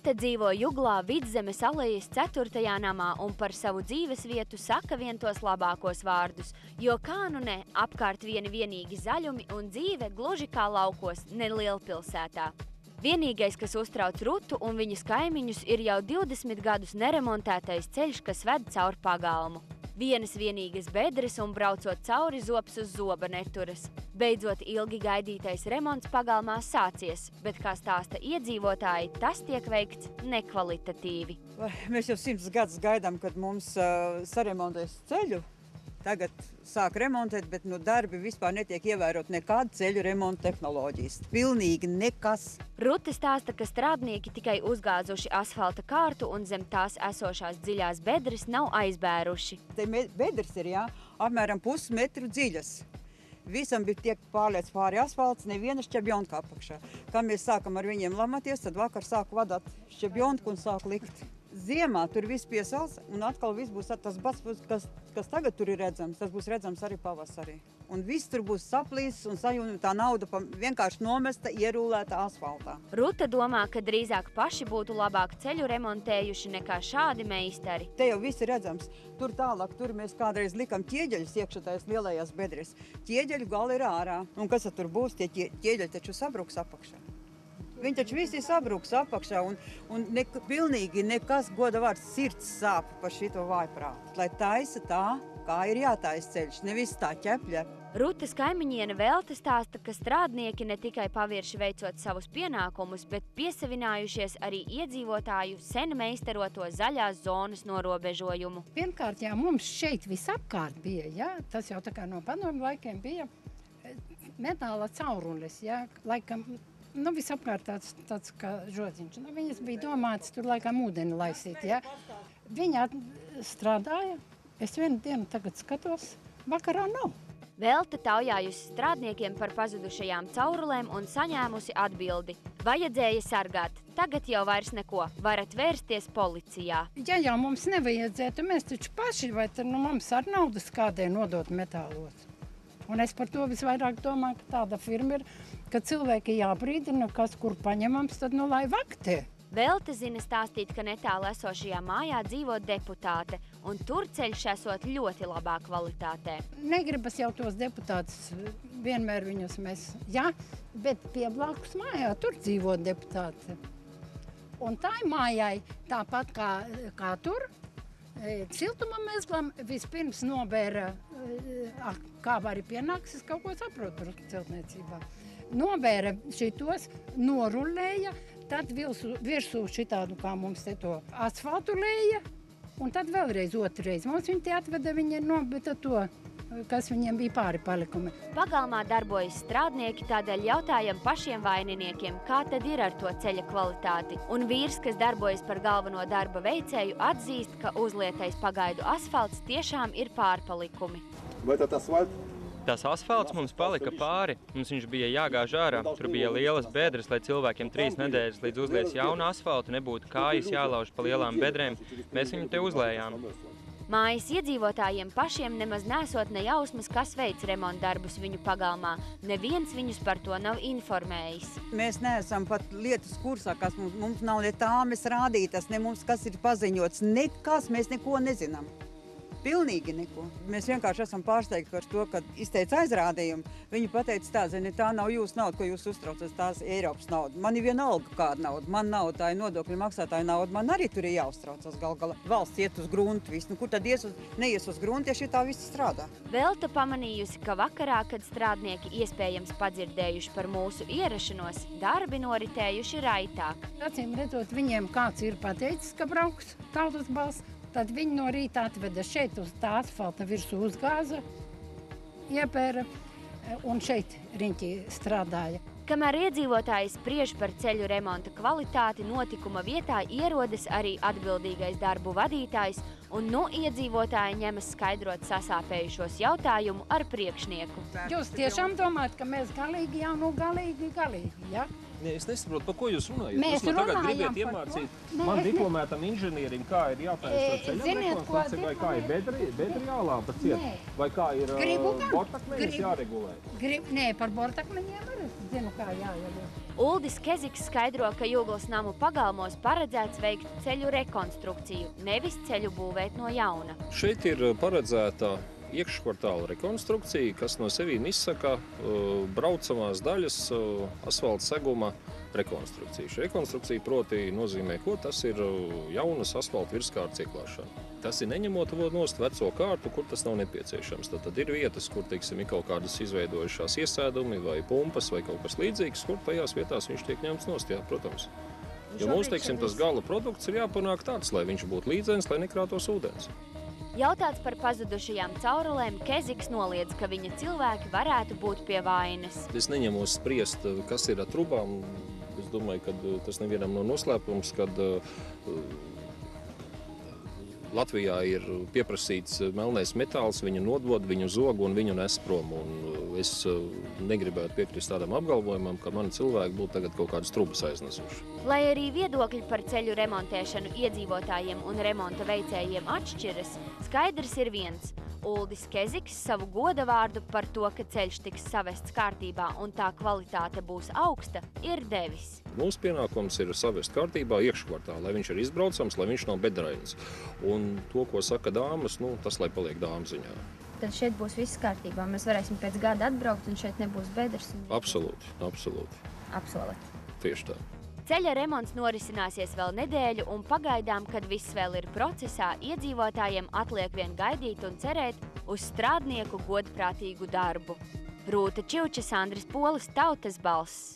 Ruta dzīvo Juglā Vidzemes alejas 4. namā un par savu dzīves vietu saka vien tos labākos vārdus, jo kā nu ne, apkārt vienīgi zaļumi un dzīve gluži kā laukos, ne lielpilsētā. Vienīgais, kas uztrauc Rutu un viņas kaimiņus, ir jau 20 gadus neremontētais ceļš, kas ved caur pagalmu. Vienīgas bedres un braucot cauri zops uz zoba neturas. Beidzot ilgi gaidītais remonts pagalmā sācies, bet, kā stāsta iedzīvotāji, tas tiek veikts nekvalitatīvi. Mēs jau 100 gadus gaidām, kad mums saremontēs ceļu. Tagad sāk remontēt, bet darbi vispār netiek ievērot nekāda ceļu remonta tehnoloģijas. Pilnīgi nekas. Ruta stāsta, ka strādnieki tikai uzgāzuši asfalta kārtu un zem tās esošās dziļās bedres nav aizbēruši. Te bedres ir apmēram pusmetru dziļas. Visam bija tiek pārliec pāri asfalts, neviena šķebjonka apakšā. Kā mēs sākam ar viņiem lamaties, tad vakar sāku vadāt šķebjonku un sāku likt. Ziemā tur viss piesals un atkal viss būs tas bats, kas tagad tur ir redzams, tas būs redzams arī pavasarī. Un viss tur būs saplīsis un sajūta nauda vienkārši nomesta, ierūlēta asfaltā. Ruta domā, ka drīzāk paši būtu labāk ceļu remontējuši nekā šādi meistari. Te jau viss ir redzams. Tur tālāk, tur mēs kādreiz likam ķieģeļus iekšā tajās lielajās bedrēs. Ķieģeļu gali ir ārā. Un kas tur būs? Tie ķieģeļi taču sabruks apakšā. Viņi taču visi sabruks apakšā un pilnīgi nekas goda vārds sirds sāp par šito vājprātu. Lai taisa tā, kā ir jātaisa ceļš, nevis tā ķepļa. Rutas kaimiņiene Velta stāsta, ka strādnieki ne tikai pavirši veicot savus pienākumus, bet piesavinājušies arī iedzīvotāju sen meistaroto zaļās zonas norobežojumu. Pirmkārt, mums šeit visapkārt bija, tas jau tā kā no padomju laikiem bija metāla caurules, laikam, visapkārt tāds kā žodziņš. Viņas bija domātas tur laikam ūdeni laisīt, Viņa strādāja, es vienu dienu tagad skatos, vakarā nav. Velta taujājusi strādniekiem par pazudušajām caurulēm un saņēmusi atbildi. Vajadzēja sargāt, tagad jau vairs neko, varat vērsties policijā. Ja jau mums nevajadzētu, mēs taču paši, vai tad mums ar naudas kādai nodot metālos. Un es par to visvairāk domāju, ka tāda firma ir, ka cilvēki jābrīdina, kas kur paņemams, tad lai vaktē. Velta zina stāstīt, ka netālu esošajā mājā dzīvo deputāte, un tur ceļš esot ļoti labā kvalitātē. Negribas jau tos deputātus, vienmēr viņus mēs, bet pie blakus mājā tur dzīvo deputāte. Un tā mājai, tāpat kā tur, siltuma mezglam vispirms nobēra, kā arī pienāks, es kaut ko saprotu celtniecībā. Nobēra šitos, norullēja, tad virsū šitādu, kā mums te to asfaltu lēja, un tad vēlreiz otrreiz. Mums viņi te atveda, viņi nobeta to, kas viņiem bija pāri palikumi. Pagalmā darbojas strādnieki, tādēļ jautājam pašiem vaininiekiem, kā tad ir ar to ceļa kvalitāti. Un vīrs, kas darbojas par galveno darba veicēju, atzīst, ka uzlietais pagaidu asfalts tiešām ir pārpalikumi. Vai tad asfalts? Tas asfalts mums palika pāri, mums viņš bija jāgāž ārā. Tur bija lielas bedres, lai cilvēkiem 3 nedēļas līdz uzlies jaunu asfaltu, nebūtu kājas jālauž pa lielām bedrēm. Mēs viņu te uzlējām. Mājas iedzīvotājiem pašiem nemaz nesot ne jausmas, kas veic remontdarbus viņu pagalmā. Neviens viņus par to nav informējis. Mēs neesam pat lietas kursā, kas mums nav ne tāmes rādītas, ne mums kas ir paziņots. Nekas, mēs neko nezinām. Pilnīgi neko. Mēs vienkārši esam pārsteigti par to, kad izteica aizrādījumu. Viņi pateica tā, zini, tā nav jūsu nauda, ko jūs uztraucat, tās Eiropas nauda. Man ir vienalga kāda nauda, man nauda, tā ir nodokļu maksātāja nauda, man arī tur ir jāuztraucas galā. Valsts iet uz gruntu visu, kur tad neies uz gruntu, ja šitā viss strādā? Velta pamanījusi, ka vakarā, kad strādnieki iespējams padzirdējuši par mūsu ierašanos, darbi noritējuši raitāk. Acīm redzot, viņiem kāds ir pateicis, ka brauks tautas balss. Tad viņi no rīta atveda šeit uz tā asfalta virsū uzgāza, iepēra un šeit riņķī strādāja. Kamēr iedzīvotāji spriež par ceļu remonta kvalitāti, notikuma vietā ierodas arī atbildīgais darbu vadītājs un iedzīvotāji ņemas skaidrot sasāpējušos jautājumu ar priekšnieku. Jūs tiešām domājat, ka mēs galīgi, ja? Ne, es nesaprotu, par ko jūs runājat. Mēs tagad runājam gribiet par iemācīt man diplomētam inženierim, kā ir jātaisa ceļa rekonstrukcija, vai kā ir bedri jālāpa ciet, vai kā ir bortakmeņas jāregulē. Nē, par bortakmeņiem arī es zinu, kā jāieliek. Uldis Keziks skaidro, ka Jūglas namu pagalmos paredzēts veikt ceļu rekonstrukciju, nevis ceļu būvēt no jauna. Šeit ir paredzēta iekškvartāla rekonstrukcija, kas no sevīm izsaka braucamās daļas asfalta seguma rekonstrukcija. Šī rekonstrukcija proti nozīmē, ko tas ir jaunas asfalta virskārtas ieklāšana. Tas ir neņemot nost veco kārtu, kur tas nav nepieciešams. Tad ir vietas, kur, teiksim, ir kaut kādas izveidojušās iesēdumi vai pumpas vai kaut kas līdzīgs, kur tajās vietās viņš tiek ņemts nost, jā, protams. Jo mums, teiksim, tas gala produkts ir jāpanāk tāds, lai viņš būtu līdzens, lai nekrātos ūdens. Jautāts par pazudušajām caurulēm, Keziks noliedz, ka viņa cilvēki varētu būt pie vainas. Es neņemos spriest, kas ir ar trubām. Es domāju, ka tas nevienam nav noslēpums, kad Latvijā ir pieprasīts melnais metāls, viņu nodod, viņu zog un viņu nes prom. Un es negribētu piekrist tādam apgalvojumam, ka mani cilvēki būtu tagad kaut kādas trubas aiznesuši. Lai arī viedokļi par ceļu remontēšanu iedzīvotājiem un remonta veicējiem atšķiras, skaidrs ir viens. Uldis Keziks savu godavārdu par to, ka ceļš tiks savests kārtībā un tā kvalitāte būs augsta, ir devis. Mūsu pienākums ir savest kārtībā iekškvartā, lai viņš ir izbraucams, lai viņš nav bedrains. Un to, ko saka dāmas, tas lai paliek dāmu ziņā. Tad šeit būs viss kārtībā. Mēs varēsim pēc gada atbraukt un šeit nebūs bedres. Absolūti, absolūti. Apsolat. Tieši tā. Ceļa remonts norisināsies vēl nedēļu, un pagaidām, kad viss vēl ir procesā, iedzīvotājiem atliek vien gaidīt un cerēt uz strādnieku godprātīgu darbu. Rūta Čivča, Sandris Polis, Tautas balss.